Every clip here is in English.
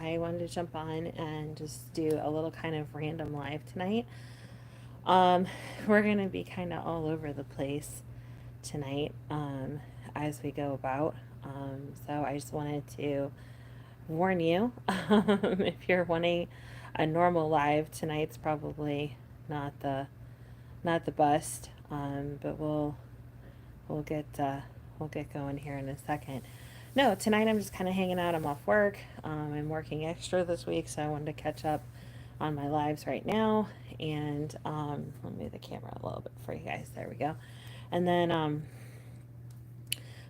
I wanted to jump on and just do a little kind of random live tonight. We're going to be kind of all over the place tonight as we go about. So I just wanted to warn you if you're wanting a normal live, tonight's probably not the not the best. But we'll get we'll get going here in a second. No, tonight I'm just kind of hanging out. I'm off work. I'm working extra this week, so I wanted to catch up on my lives right now. And let me move the camera a little bit for you guys. There we go. And then I'm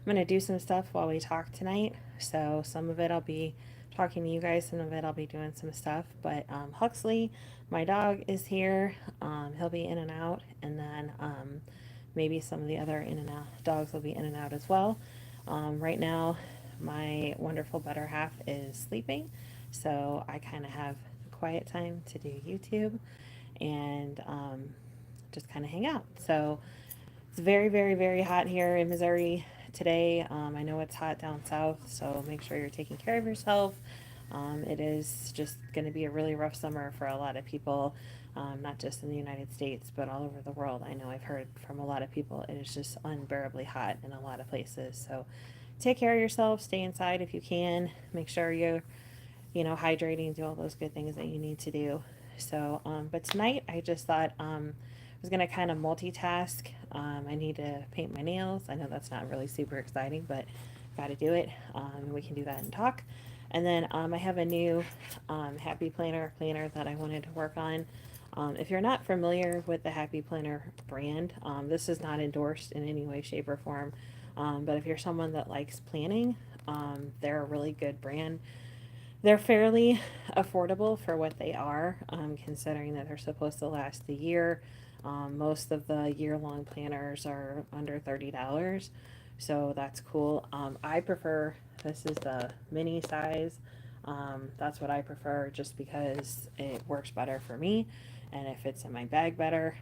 going to do some stuff while we talk tonight. So some of it I'll be talking to you guys, some of it I'll be doing some stuff. But Huxley, my dog, is here. He'll be in and out. And then maybe some of the other in and out dogs will be in and out as well. Right now, my wonderful better half is sleeping. So I kind of have quiet time to do YouTube and just kind of hang out. So it's very, very, very hot here in Missouri today. I know it's hot down south, so make sure you're taking care of yourself. It is just going to be a really rough summer for a lot of people, not just in the United States, but all over the world. I know I've heard from a lot of people it is just unbearably hot in a lot of places. So take care of yourself, stay inside if you can, make sure you're, hydrating, do all those good things that you need to do. So, but tonight I just thought I was going to kind of multitask. I need to paint my nails. I know that's not really super exciting, but got to do it. We can do that and talk. And then I have a new Happy Planner that I wanted to work on. If you're not familiar with the Happy Planner brand, this is not endorsed in any way, shape, or form. But if you're someone that likes planning, they're a really good brand. They're fairly affordable for what they are, considering that they're supposed to last a year. Most of the year-long planners are under $30, so that's cool. I prefer, this is the mini size. That's what I prefer just because it works better for me and it fits in my bag better.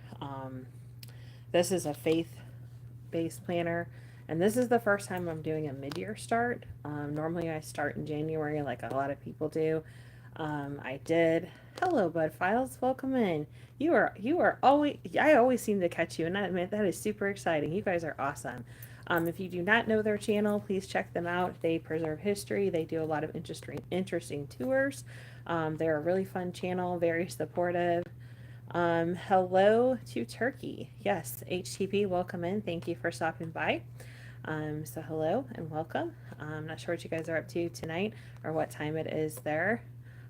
This is a faith-based planner. And this is the first time I'm doing a mid-year start. Normally I start in January like a lot of people do. I did. Hello, Bud Files. Welcome in. You are always, I always seem to catch you, and that is super exciting. You guys are awesome. If you do not know their channel, please check them out. They preserve history. They do a lot of interesting tours. They're a really fun channel, very supportive. Hello to Turkey. Yes, HTP, welcome in. Thank you for stopping by. So hello and welcome. I'm not sure what you guys are up to tonight or what time it is there.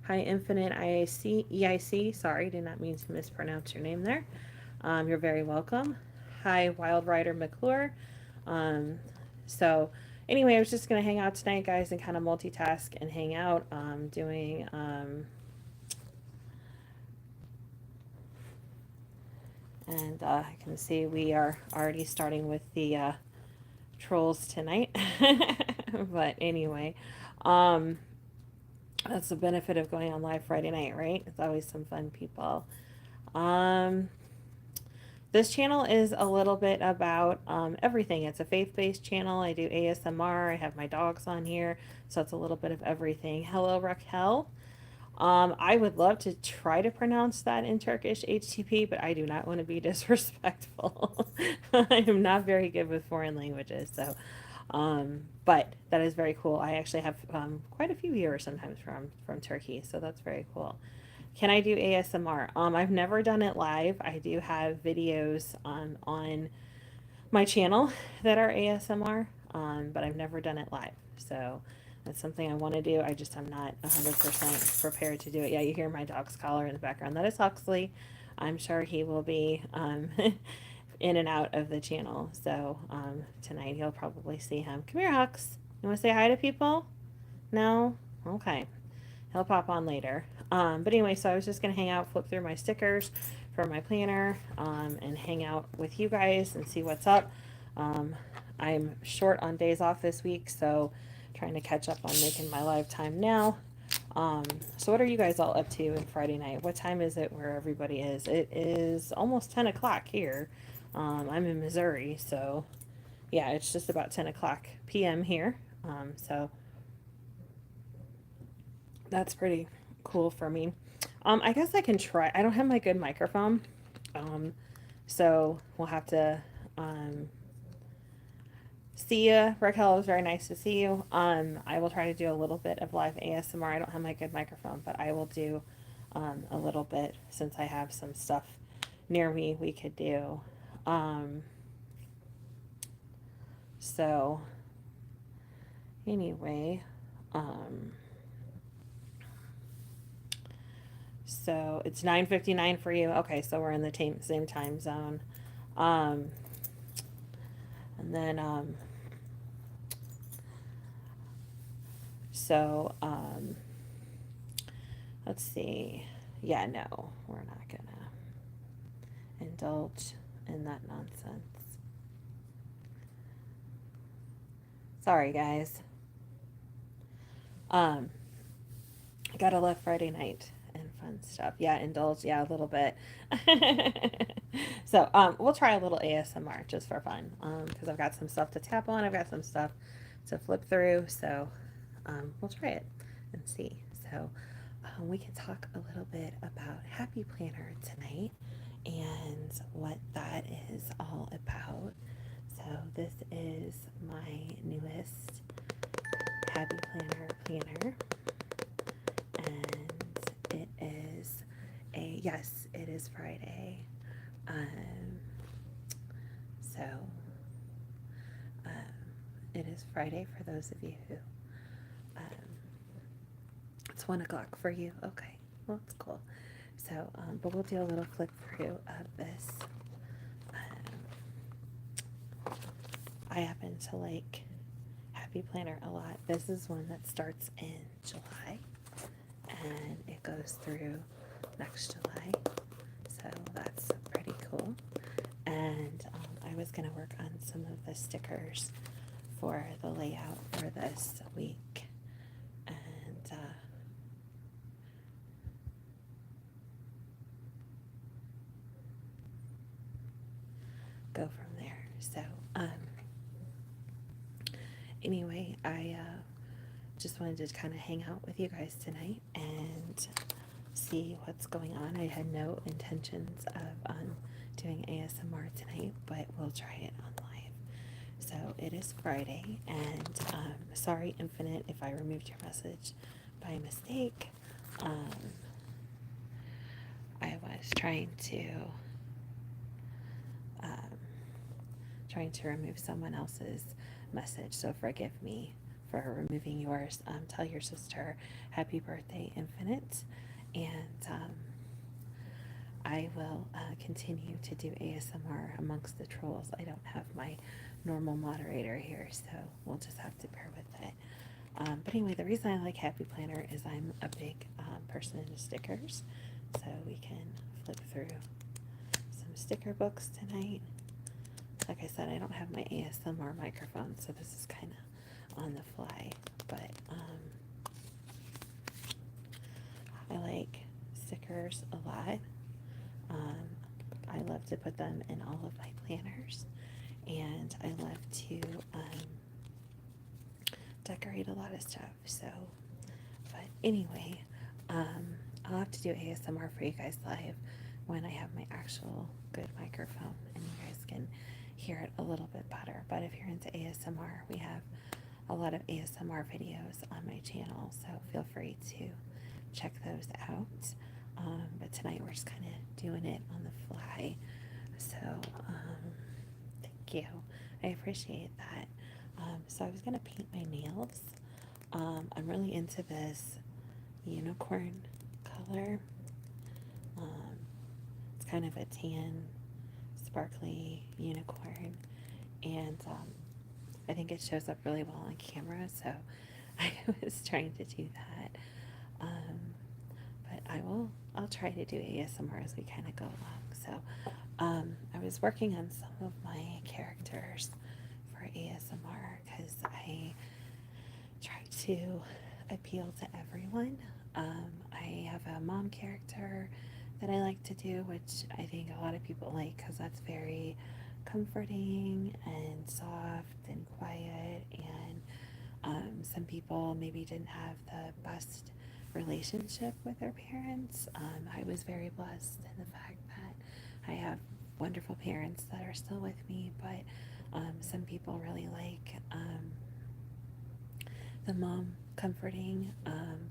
Hi, Infinite EIC. Sorry, did not mean to mispronounce your name there. You're very welcome. Hi, Wild Rider McClure. Um, so anyway, I was just going to hang out tonight, guys, and kind of multitask and hang out, doing, and I can see we are already starting with the trolls tonight. But anyway, um, that's the benefit of going on live Friday night, right? It's always some fun people. Um, this channel is a little bit about everything. It's a faith-based channel. I do ASMR. I have my dogs on here, so it's a little bit of everything. Hello, Raquel. I would love to try to pronounce that in Turkish, HTP, but I do not want to be disrespectful. I am not very good with foreign languages, so but that is very cool. I actually have quite a few viewers sometimes from Turkey, so that's very cool. Can I do ASMR? I've never done it live. I do have videos on my channel that are ASMR, but I've never done it live. So that's something I want to do. I just am not 100% prepared to do it. Yeah, you hear my dog's collar in the background. That is Huxley. I'm sure he will be in and out of the channel. So tonight you'll probably see him. Come here, Hux. You want to say hi to people? No? Okay. He'll pop on later. But anyway, so I was just going to hang out, flip through my stickers for my planner, and hang out with you guys and see what's up. I'm short on days off this week, so trying to catch up on making my live time now. So what are you guys all up to in Friday night? What time is it where everybody is? It is almost 10 o'clock here. I'm in Missouri, so yeah, it's just about 10 o'clock p.m. here. So That's pretty cool for me. I guess I can try. I don't have my good microphone. Um, so we'll have to um, see you. Raquel, it was very nice to see you. I will try to do a little bit of live ASMR. I don't have my good microphone, but I will do a little bit since I have some stuff near me we could do. Um, so anyway, um, so it's 9:59 for you. Okay, so we're in the same time zone. Um, and then so let's see. Yeah, no, we're not gonna indulge in that nonsense. Sorry, guys. Um, gotta love Friday night and fun stuff. Yeah, indulge. Yeah, a little bit. So, we'll try a little ASMR just for fun. Because I've got some stuff to tap on. I've got some stuff to flip through. So, we'll try it and see. So, we can talk a little bit about Happy Planner tonight and what that is all about. So, this is my newest Happy Planner, and it is yes, it is Friday. Um, so, um, it is Friday for those of you who, um, it's 1 o'clock for you. Okay, well, it's cool. So, but we'll do a little flip through of this. I happen to like Happy Planner a lot. This is one that starts in July and it goes through next July. So that's pretty cool. And I was going to work on some of the stickers for the layout for this week. And go from there. So, anyway, I just wanted to kind of hang out with you guys tonight and see what's going on. I had no intentions of doing ASMR tonight, but we'll try it on live. So it is Friday, and sorry, Infinite, if I removed your message by mistake. I was um, trying to remove someone else's message, so forgive me for removing yours. Tell your sister happy birthday, Infinite, and I will continue to do ASMR amongst the trolls. I don't have my normal moderator here, so we'll just have to bear with it. But anyway, the reason I like Happy Planner is I'm a big person into stickers, so we can flip through some sticker books tonight. Like I said, I don't have my ASMR microphone, so this is kind of on the fly, but I like stickers a lot. I love to put them in all of my planners, and I love to decorate a lot of stuff. So, but anyway, I'll have to do ASMR for you guys live when I have my actual good microphone and you guys can hear it a little bit better. But if you're into ASMR, we have a lot of ASMR videos on my channel, so feel free to check those out. But tonight we're just kind of doing it on the fly. So, thank you. I appreciate that. So I was going to paint my nails. I'm really into this unicorn color. It's kind of a tan, sparkly unicorn. And I think it shows up really well on camera, so I was trying to do that. But I'll try to do ASMR as we kind of go along. So I was working on some of my characters for ASMR because I try to appeal to everyone. I have a mom character that I like to do, which I think a lot of people like because that's very comforting and soft and quiet, and some people maybe didn't have the best relationship with their parents. I was very blessed in the fact that I have wonderful parents that are still with me, but some people really like the mom comforting.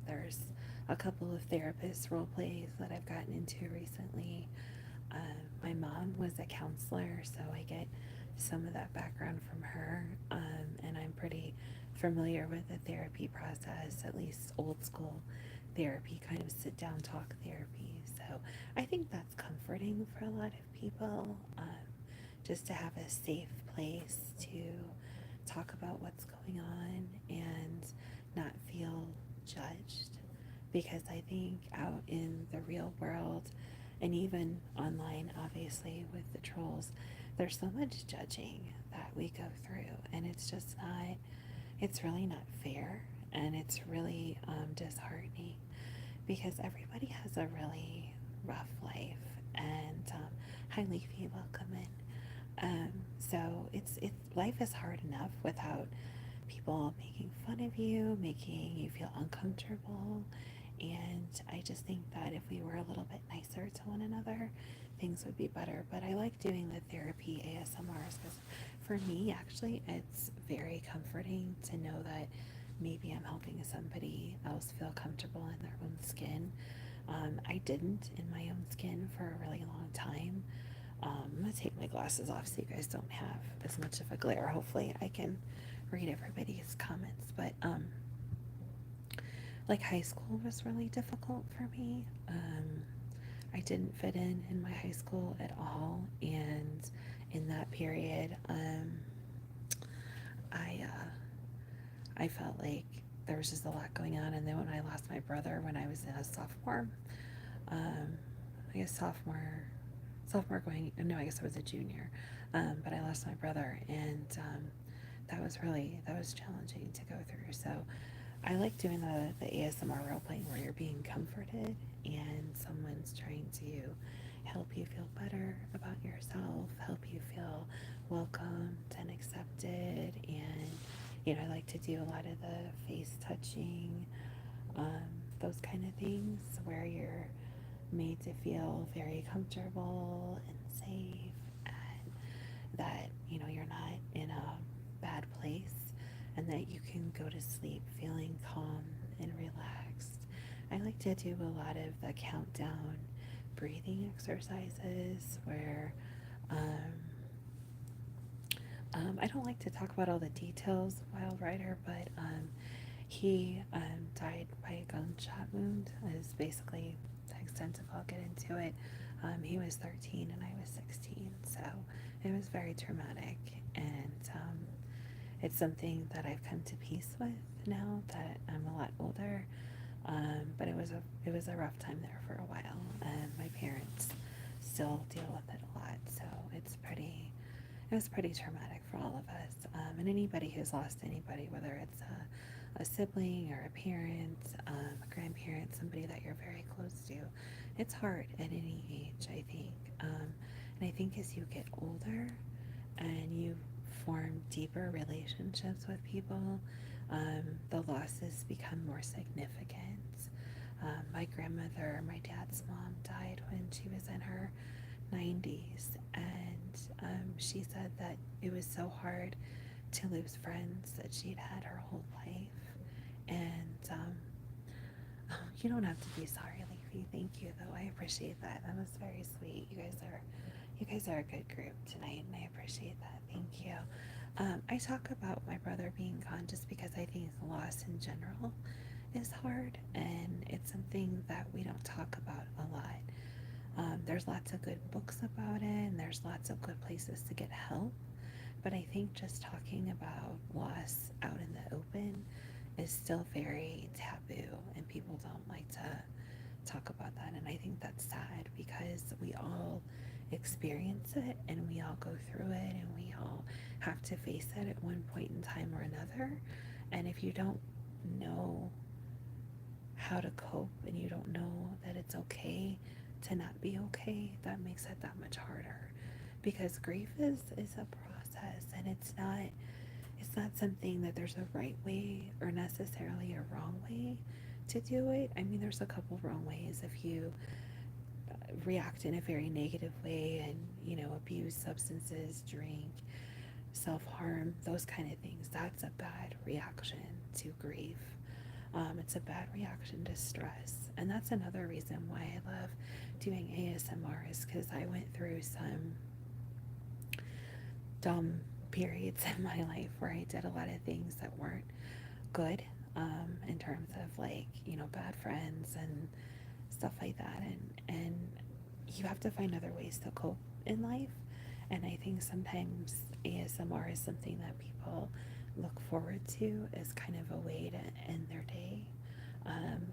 There's a couple of therapist role plays that I've gotten into recently. My mom was a counselor, so I get some of that background from her, and I'm pretty familiar with the therapy process, at least old school therapy, kind of sit down talk therapy. So I think that's comforting for a lot of people, just to have a safe place to talk about what's going on and not feel judged. Because I think out in the real world, and even online, obviously, with the trolls, there's so much judging that we go through, and it's just not, it's really not fair, and it's really disheartening because everybody has a really rough life. And hi, Leafy, welcome in. So it's life is hard enough without people making fun of you, making you feel uncomfortable. And I just think that if we were a little bit nicer to one another, things would be better. But I like doing the therapy ASMRs because for me, actually, it's very comforting to know that maybe I'm helping somebody else feel comfortable in their own skin. I didn't in my own skin for a really long time. I'm gonna take my glasses off so you guys don't have as much of a glare. Hopefully I can read everybody's comments. But like high school was really difficult for me. I didn't fit in my high school at all, and in that period, I I felt like there was just a lot going on. And then when I lost my brother when I was a sophomore, I guess sophomore going, no, I guess I was a junior, but I lost my brother, and that was challenging to go through. So I like doing the ASMR role playing where you're being comforted and someone's trying to help you feel better about yourself, help you feel welcomed and accepted. And I like to do a lot of the face touching, those kind of things where you're made to feel very comfortable and safe, and that you're not in a bad place, and that you can go to sleep feeling calm and relaxed. I like to do a lot of the countdown breathing exercises where I don't like to talk about all the details of Wild Rider, but he died by a gunshot wound is basically the extent of I'll get into it. He was 13 and I was 16, so it was very traumatic, and it's something that I've come to peace with now that I'm a lot older. But it was a rough time there for a while, and my parents still deal with it a lot, so it was pretty traumatic for all of us. And anybody who's lost anybody, whether it's a sibling or a parent, a grandparent, somebody that you're very close to, it's hard at any age, I think. And I think as you get older and you form deeper relationships with people, the losses become more significant. My grandmother, my dad's mom, died when she was in her 90s, and she said that it was so hard to lose friends that she'd had her whole life. And you don't have to be sorry, Leafy. Thank you, though. I appreciate that. That was very sweet. You guys are a good group tonight, and I appreciate that. Thank you. I talk about my brother being gone just because I think loss in general is hard, and it's something that we don't talk about a lot. There's lots of good books about it, and there's lots of good places to get help. But I think just talking about loss out in the open is still very taboo, and people don't like to talk about that. And I think that's sad because we all experience it and we all go through it and we all have to face it at one point in time or another. And if you don't know how to cope and you don't know that it's okay to not be okay, that makes it that much harder. Because grief is a process, and it's not something that there's a right way or necessarily a wrong way to do it. I mean, there's a couple wrong ways. If you react in a very negative way and, abuse substances, drink, self harm, those kind of things, that's a bad reaction to grief. It's a bad reaction to stress. And that's another reason why I love doing ASMR, is because I went through some dumb periods in my life where I did a lot of things that weren't good, in terms of like, bad friends and stuff like that. And you have to find other ways to cope in life. And I think sometimes ASMR is something that people look forward to as kind of a way to end their day.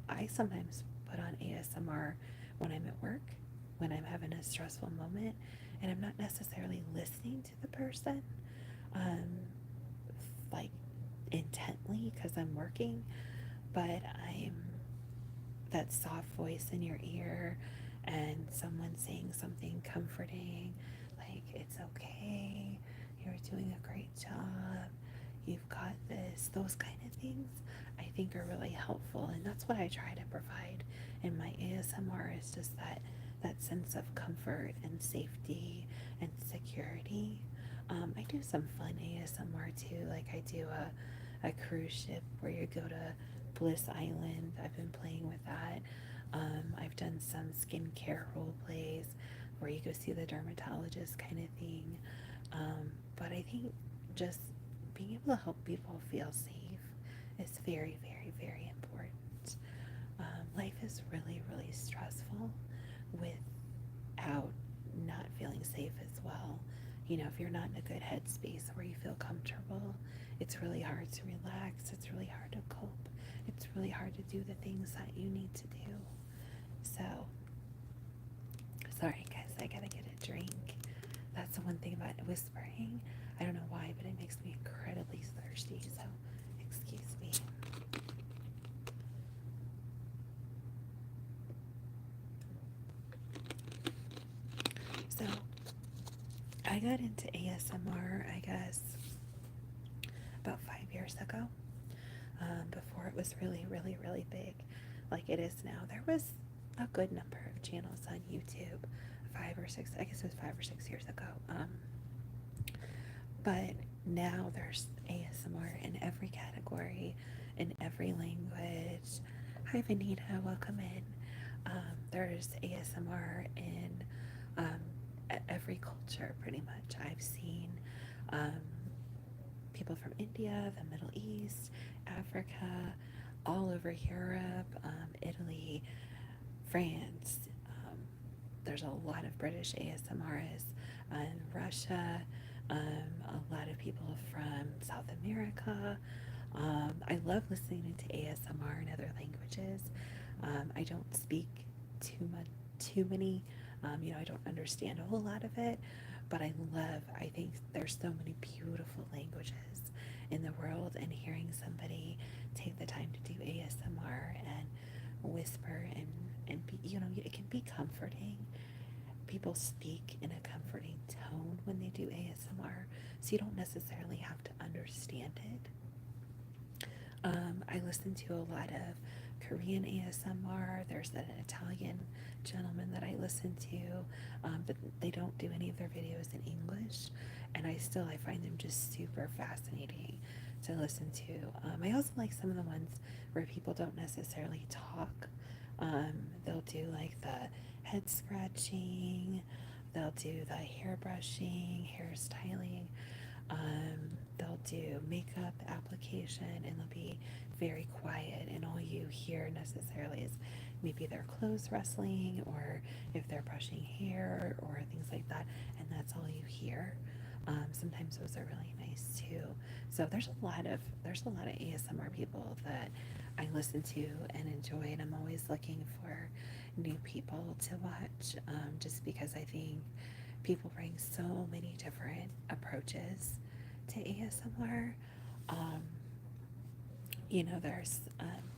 I sometimes put on ASMR when I'm at work, when I'm having a stressful moment, and I'm not necessarily listening to the person, um, like intently because I'm working, but I'm that soft voice in your ear and someone saying something comforting, like, it's okay, you're doing a great job, you've got this, those kind of things, I think are really helpful. And that's what I try to provide in my ASMR, is just that sense of comfort and safety and security. I do some fun ASMR too, like I do a cruise ship where you go to Bliss Island. I've been playing with that. I've done some skincare role plays where you go see the dermatologist kind of thing. But I think just being able to help people feel safe is very, very, very important. Life is really, really stressful without not feeling safe as well. If you're not in a good headspace where you feel comfortable, it's really hard to relax. It's really hard to cope. It's really hard to do the things that you need to do. So, sorry guys, I gotta get a drink. That's the one thing about whispering. I don't know why, but it makes me incredibly thirsty. So, excuse me. So, I got into ASMR, I guess, about 5 years ago. Before it was really, really, really big, like it is now. There was a good number of channels on YouTube, 5 or 6, I guess it was 5 or 6 years ago. But now there's ASMR in every category, in every language. Hi, Vanita, welcome in. There's ASMR in every culture, pretty much. I've seen um, people from India, the Middle East, Africa, all over Europe, Italy, France. There's a lot of British ASMRists in Russia, a lot of people from South America. I love listening to ASMR in other languages. I don't speak too many. I don't understand a whole lot of it, but I think there's so many beautiful languages in the world, and hearing somebody take the time to do ASMR and whisper and be, it can be comforting. People speak in a comforting tone when they do ASMR, so you don't necessarily have to understand it. I listen to a lot of Korean ASMR. There's an Italian gentleman that I listen to, but they don't do any of their videos in English, and I find them just super fascinating to listen to. I also like some of the ones where people don't necessarily talk. They'll do like the head scratching, they'll do the hair brushing, hair styling. They'll do makeup application, and they'll be very quiet, and all you hear necessarily is maybe their clothes rustling, or if they're brushing hair or things like that, and that's all you hear. Sometimes those are really nice too. So there's a lot of ASMR people that I listen to and enjoy, and I'm always looking for new people to watch, just because I think people bring so many different approaches to ASMR. Um, there's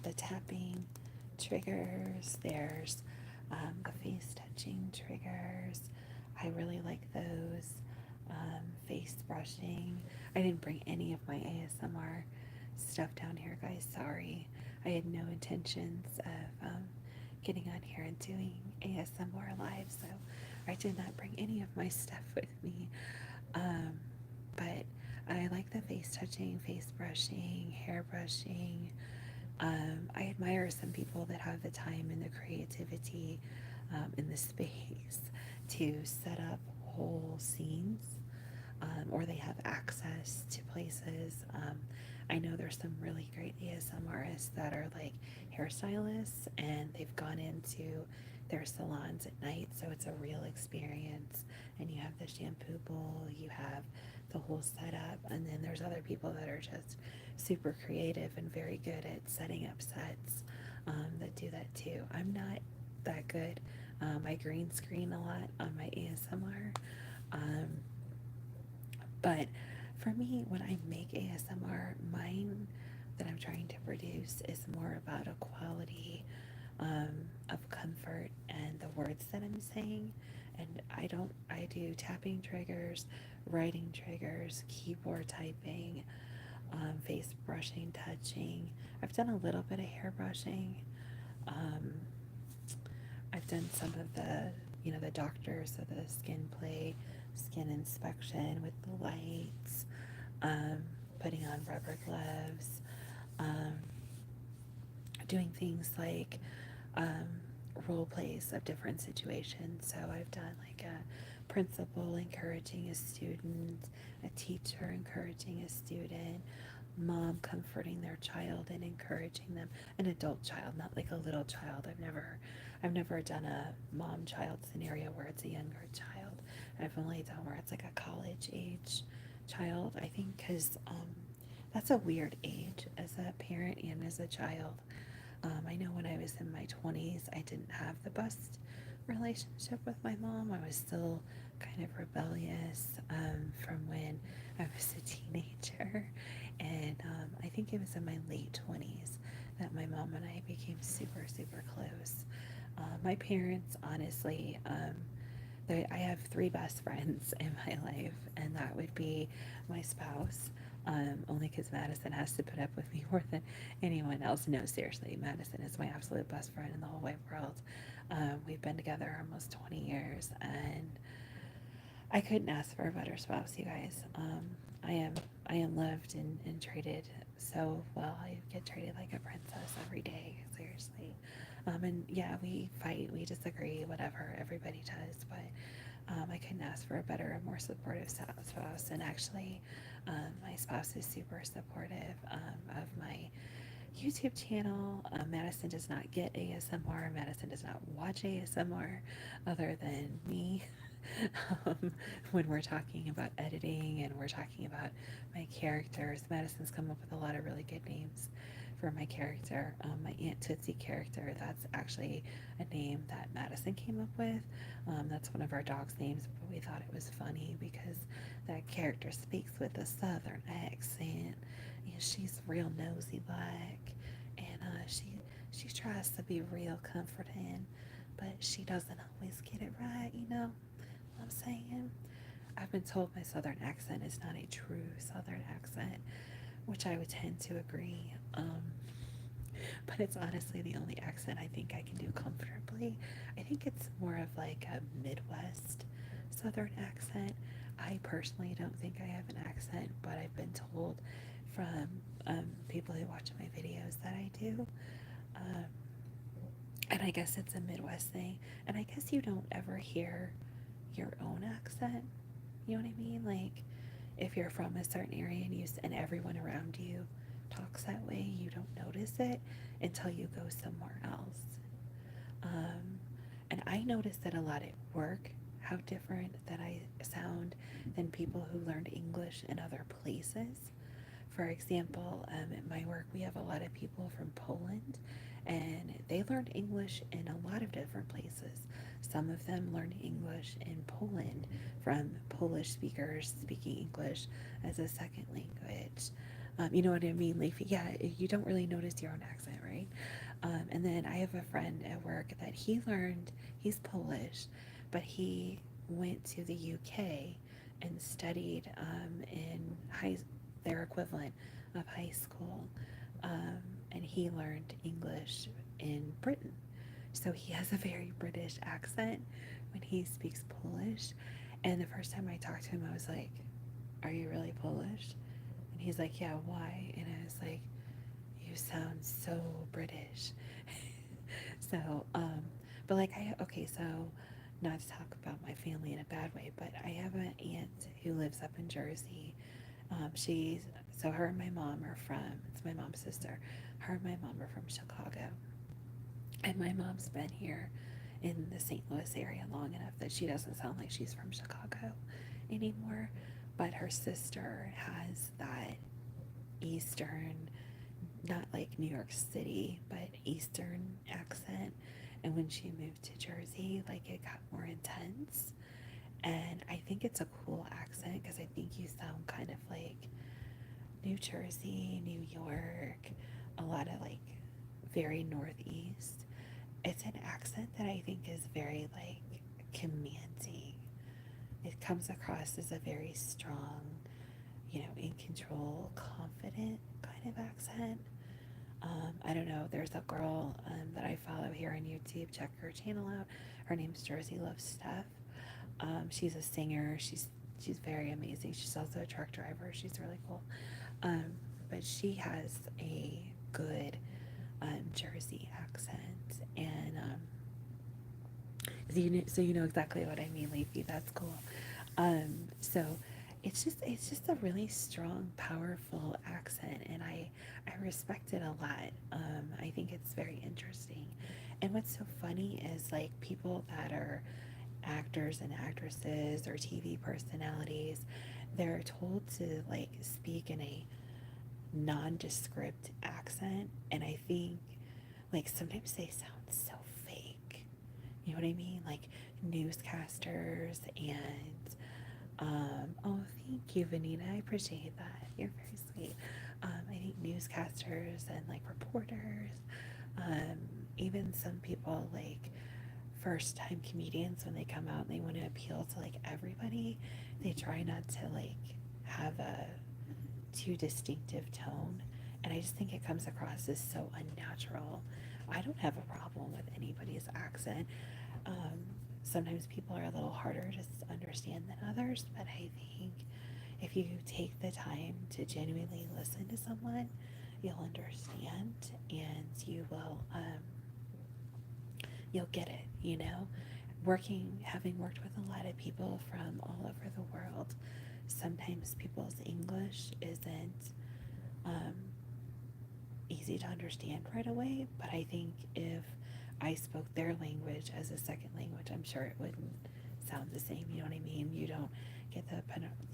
the tapping triggers, there's the face touching triggers. I really like those. Face brushing. I didn't bring any of my ASMR stuff down here, guys. Sorry. I had no intentions of getting on here and doing ASMR live, so I did not bring any of my stuff with me. Um, but I like the face touching, face brushing, hair brushing. I admire some people that have the time and the creativity in the space to set up whole scenes, or they have access to places. I know there's some really great ASMRists that are like hairstylists and they've gone into their salons at night, so it's a real experience. And you have the shampoo bowl, you have the whole setup, and then there's other people that are just super creative and very good at setting up sets that do that too. I'm not that good. I green screen a lot on my ASMR. Um, but for me, when I make ASMR, mine that I'm trying to produce is more about a quality of comfort and the words that I'm saying. And I do tapping triggers, writing triggers, keyboard typing, face brushing, touching. I've done a little bit of hair brushing. Um, I've done some of the doctors, so the skin play, skin inspection with the lights, um, putting on rubber gloves, um, doing things like um, role plays of different situations. So I've done like a principal encouraging a student, a teacher encouraging a student, mom comforting their child and encouraging them, an adult child, not like a little child. I've never done a mom child scenario where it's a younger child. I've only done where it's like a college age child, I think, because that's a weird age as a parent and as a child. I know when I was in my 20s, I didn't have the best relationship with my mom. I was still kind of rebellious from when I was a teenager. And I think it was in my late 20s that my mom and I became super, super close. My parents, honestly, I have three best friends in my life, and that would be my spouse. Only because Madison has to put up with me more than anyone else. No, seriously, Madison is my absolute best friend in the whole wide world. We've been together almost 20 years, and I couldn't ask for a better spouse, you guys. I am I am loved and treated so well. I get treated like a princess every day, seriously. And yeah, we fight, we disagree, whatever. Everybody does, but I couldn't ask for a better and more supportive spouse. And actually, my spouse is super supportive of my YouTube channel. Madison does not get ASMR. Madison does not watch ASMR other than me. When we're talking about editing and we're talking about my characters, Madison's come up with a lot of really good names for my character. My Aunt Tootsie character, that's actually a name that Madison came up with. That's one of our dog's names, but we thought it was funny because that character speaks with a southern accent and she's real nosy like, and she tries to be real comforting, but she doesn't always get it right, you know what I'm saying? I've been told my southern accent is not a true southern accent, which I would tend to agree. But it's honestly the only accent I think I can do comfortably. I think it's more of like a Midwest southern accent. I personally don't think I have an accent, but I've been told from people who watch my videos that I do. Um, and I guess it's a Midwest thing. And I guess you don't ever hear your own accent. You know what I mean? Like, if you're from a certain area and everyone around you talks that way, you don't notice it until you go somewhere else. Um, and I notice that a lot at work, how different that I sound than people who learned English in other places. For example, at my work, we have a lot of people from Poland, and they learned English in a lot of different places. Some of them learned English in Poland from Polish speakers speaking English as a second language. You know what I mean, Leafy? Yeah, you don't really notice your own accent, right? And then I have a friend at work that he's Polish, but he went to the UK and studied in their equivalent of high school. and he learned English in Britain. So he has a very British accent when he speaks Polish. And the first time I talked to him, I was like, "Are you really Polish?" And he's like, "Yeah, why?" And I was like, "You sound so British." So, but like, okay, so not to talk about my family in a bad way, but I have an aunt who lives up in Jersey. So her and my mom are from, it's my mom's sister. Her and my mom are from Chicago. And my mom's been here in the St. Louis area long enough that she doesn't sound like she's from Chicago anymore. But her sister has that Eastern, not like New York City, but Eastern accent. And when she moved to Jersey, like it got more intense. And I think it's a cool accent because I think you sound kind of like New Jersey, New York, a lot of like very Northeast. It's an accent that I think is very like commanding. It comes across as a very strong, in control, confident kind of accent. I don't know. There's a girl that I follow here on YouTube. Check her channel out. Her name's Jersey Love Steph. She's a singer. She's very amazing. She's also a truck driver. She's really cool. Um, but she has a good Jersey accent, and so you know exactly what I mean, Leafy. That's cool. So it's just a really strong, powerful accent, and I respect it a lot. I think it's very interesting. And what's so funny is like people that are actors and actresses or TV personalities, they're told to like speak in a nondescript accent, and I think like sometimes they sound so fake. You know what I mean? Like newscasters and oh, thank you, Vanita. I appreciate that. You're very sweet. I think newscasters and like reporters, um, even some people like first time comedians when they come out and they want to appeal to like everybody, they try not to like have a too distinctive tone. And I just think it comes across as so unnatural. I don't have a problem with anybody's accent. Um, Sometimes people are a little harder to understand than others, but I think if you take the time to genuinely listen to someone, you'll understand and you'll get it, having worked with a lot of people from all over the world, sometimes people's English isn't um, easy to understand right away, but I think if I spoke their language as a second language, I'm sure it wouldn't sound the same. You know what I mean? You don't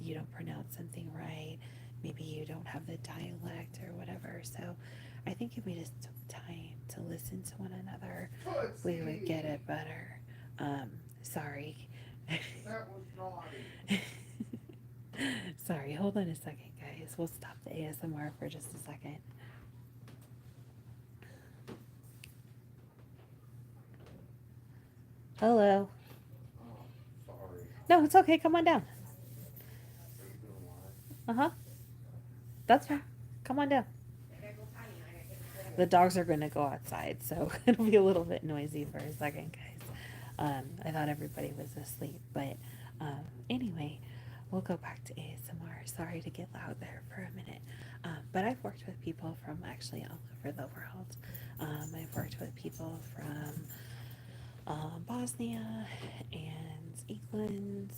you don't pronounce something right. Maybe you don't have the dialect or whatever. So I think if we just took time to listen to one another, we would get it better. Sorry. That was naughty. Sorry, hold on a second, guys. We'll stop the ASMR for just a second. Hello. Oh, sorry. No, it's okay. Come on down. Are you gonna lie? Uh huh. That's fine. Come on down. The dogs are going to go outside, so it'll be a little bit noisy for a second, guys. I thought everybody was asleep, but anyway, we'll go back to ASMR. Sorry to get loud there for a minute. But I've worked with people from actually all over the world. I've worked with people from Bosnia and England.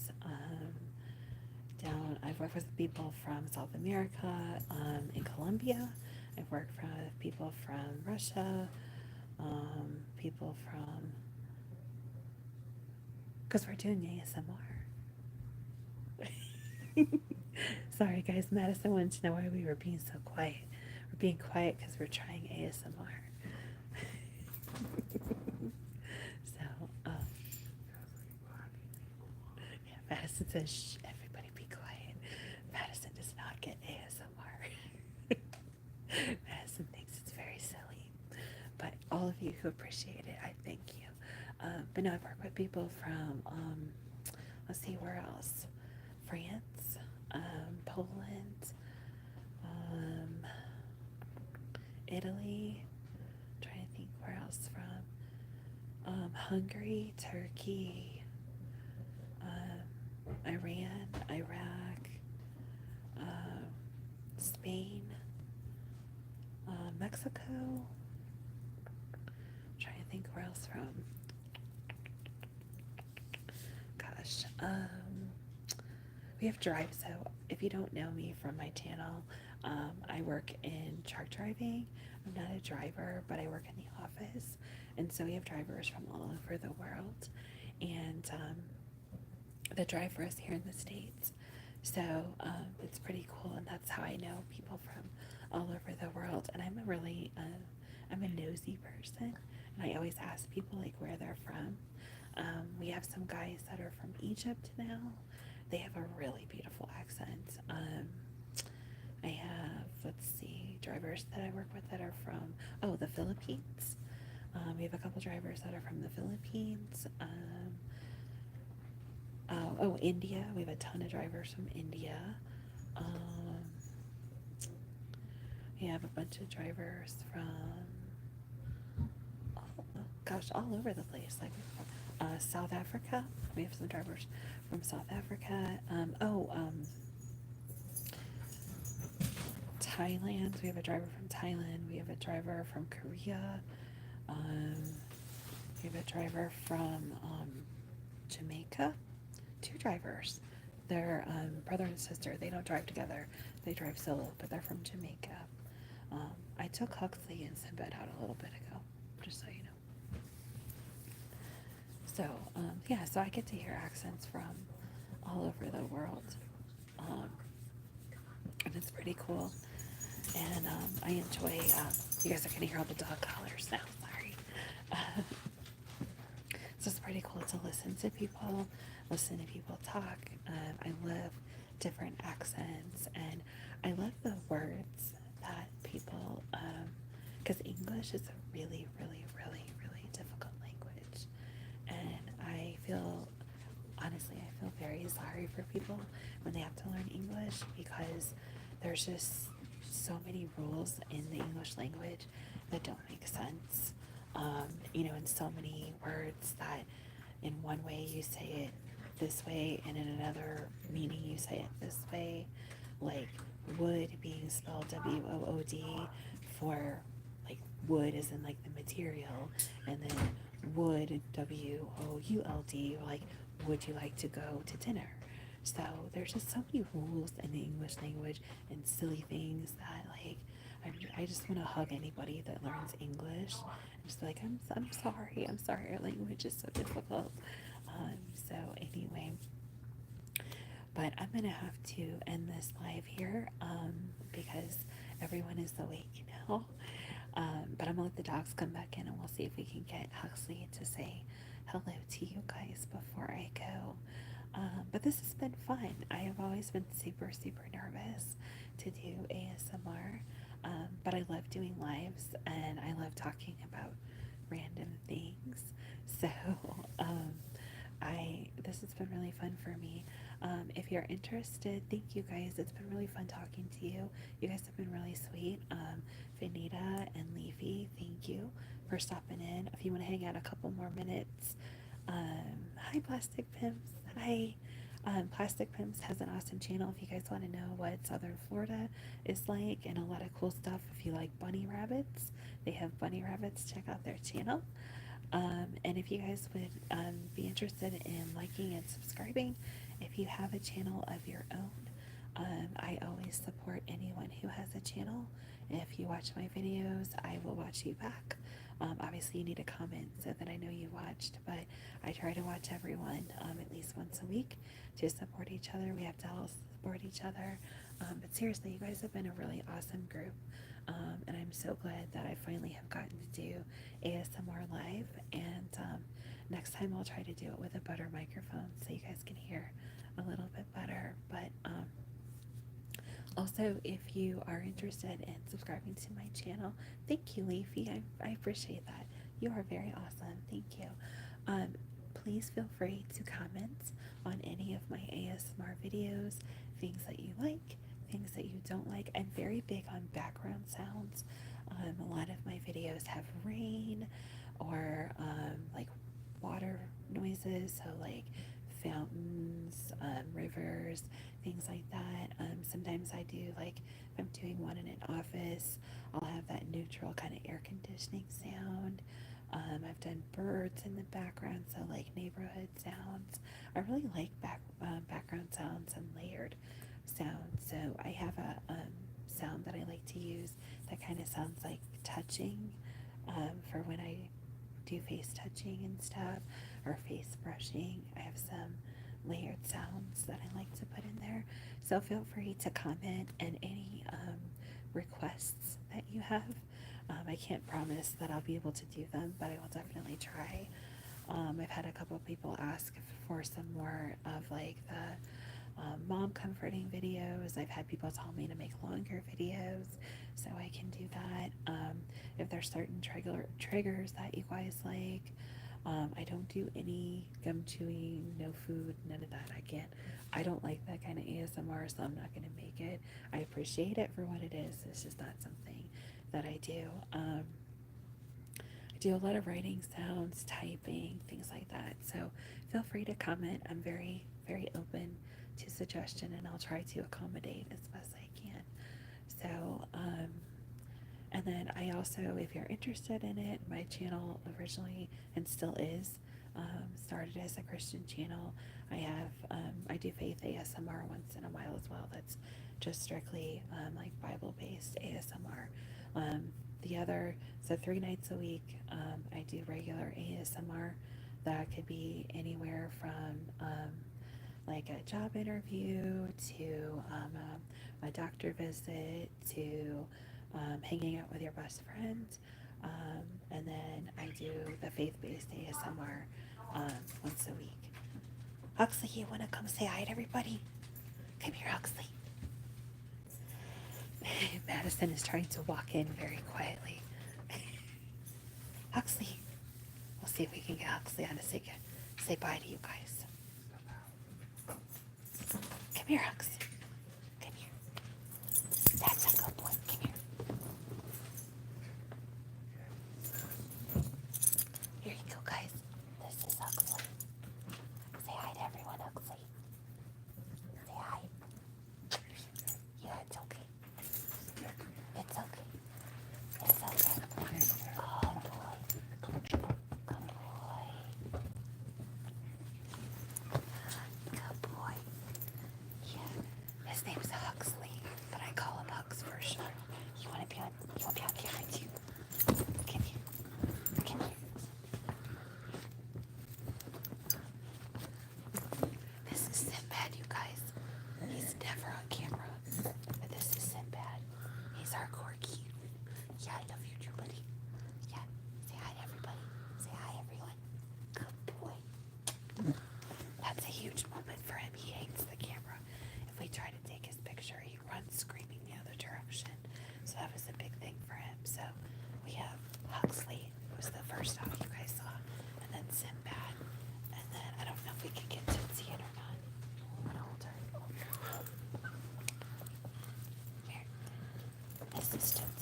I've worked with people from South America, in Colombia. I've worked with people from Russia, people from, because we're doing ASMR. Sorry, guys. Madison wanted to know why we were being so quiet. We're being quiet because we're trying ASMR. So, yeah, Madison says, shh, everybody be quiet. Madison does not get ASMR. Madison thinks it's very silly. But all of you who appreciate it, I thank you. But no, I've worked with people from, let's see, where else? France, Poland, Italy. I'm trying to think where else from. Hungary, Turkey, Iran, Iraq, Spain, Mexico. I'm trying to think where else from. Gosh, we have drives. So if you don't know me from my channel, I work in truck driving. I'm not a driver, but I work in the office, and so we have drivers from all over the world, and that drive for us here in the States. So it's pretty cool, and that's how I know people from all over the world. And I'm a really, I'm a nosy person, and I always ask people like where they're from. We have some guys that are from Egypt now. They have a really beautiful accent. I have, let's see, drivers that I work with that are from, the Philippines. We have a couple drivers that are from the Philippines. India. We have a ton of drivers from India. We have a bunch of drivers from, all over the place. Like South Africa. We have some drivers from South Africa. Thailand. We have a driver from Thailand. We have a driver from Korea. We have a driver from Jamaica. 2 drivers. They're brother and sister. They don't drive together. They drive solo, but they're from Jamaica. I took Huxley and Sinbad out a little bit ago, just so you know. So, so I get to hear accents from all over the world. And it's pretty cool. And I enjoy, you guys are going to hear all the dog collars now, sorry. So it's pretty cool to listen to people talk. I love different accents, and I love the words that people, because English is a really, really, really, really difficult language. And honestly, I feel very sorry for people when they have to learn English, because there's just so many rules in the English language that don't make sense. And so many words that in one way you say it this way and in another meaning you say it this way, like wood being spelled W-O-O-D for like wood as in like the material, and then would W-O-U-L-D, like would you like to go to dinner? So there's just so many rules in the English language and silly things that like I just want to hug anybody that learns English and just be like, I'm sorry, our language is so difficult. So anyway, but I'm gonna have to end this live here because everyone is awake now. But I'm gonna let the dogs come back in, and we'll see if we can get Huxley to say hello to you guys before I go. But this has been fun. I have always been super, super nervous to do ASMR, but I love doing lives, and I love talking about random things. So this has been really fun for me. If you're interested, thank you guys. It's been really fun talking to you. You guys have been really sweet. Vanita and Leafy, thank you for stopping in. If you want to hang out a couple more minutes, hi Plastic Pimps. Hi. Plastic Pimps has an awesome channel if you guys want to know what Southern Florida is like, and a lot of cool stuff. If you like bunny rabbits, they have bunny rabbits. Check out their channel. And if you guys would be interested in liking and subscribing, if you have a channel of your own, I always support anyone who has a channel. If you watch my videos, I will watch you back. Obviously you need to comment so that I know you watched, but I try to watch everyone at least once a week to support each other. We have to all support each other. But seriously, you guys have been a really awesome group. And I'm so glad that I finally have gotten to do ASMR live, and next time I'll try to do it with a better microphone so you guys can hear a little bit better. But also, if you are interested in subscribing to my channel, thank you, Leafy. I appreciate that. You are very awesome. Thank you. Please feel free to comment on any of my ASMR videos, things that you like, things that you don't like. I'm very big on background sounds. A lot of my videos have rain or like water noises, so like fountains, rivers, things like that. Sometimes I do, like if I'm doing one in an office, I'll have that neutral kind of air conditioning sound. I've done birds in the background, so like neighborhood sounds. I really like background sounds and layered sounds. So I have a sound that I like to use that kind of sounds like touching, for when I do face touching and stuff, or face brushing. I have some layered sounds that I like to put in there. So feel free to comment and any requests that you have. I can't promise that I'll be able to do them, but I will definitely try. I've had a couple people ask for some more of like the mom comforting videos. I've had people tell me to make longer videos, so I can do that. If there's certain triggers that you guys like, I don't do any gum chewing, no food, none of that. I don't like that kind of ASMR, so I'm not gonna make it. I appreciate it for what it is. It's just not something that I do. I do a lot of writing sounds, typing, things like that. So feel free to comment. I'm very, very open to suggestion, and I'll try to accommodate as best I can. So, and then I also, if you're interested in it, my channel originally and still is, started as a Christian channel. I do faith ASMR once in a while as well. That's just strictly like Bible based ASMR. So 3 nights a week, I do regular ASMR. That could be anywhere from like a job interview to a doctor visit to hanging out with your best friend. And then I do the faith-based ASMR once a week. Huxley, you want to come say hi to everybody? Come here, Huxley. Madison is trying to walk in very quietly. Huxley. We'll see if we can get Huxley on to say bye to you guys. Come here, Huxley. Come here. That's a good boy. Come here. Here you go, guys. This is Huxley. Say hi to everyone, Huxley. Say hi. Yeah, it's okay. It's okay. It's okay. Oh, boy. Good boy. Good boy. Yeah. His name's Huxley, but I call him Hux for short. You wanna be on camera too? Come here. Come here. This is Sinbad, you guys. He's never on camera, but this is Sinbad. He's our corgi. Yeah, I love you, too, buddy. Yeah, say hi to everybody. Say hi, everyone. Good boy. That's a huge moment for him. He hates the camera. If we try to take his picture, he runs screaming the other direction. So that was a big thing for him. So we have Huxley, who was the first dog you guys saw, and then Sinbad, and then I don't know if we can get Tootsie in or not. I'm gonna hold her. Here. This is Tootsie.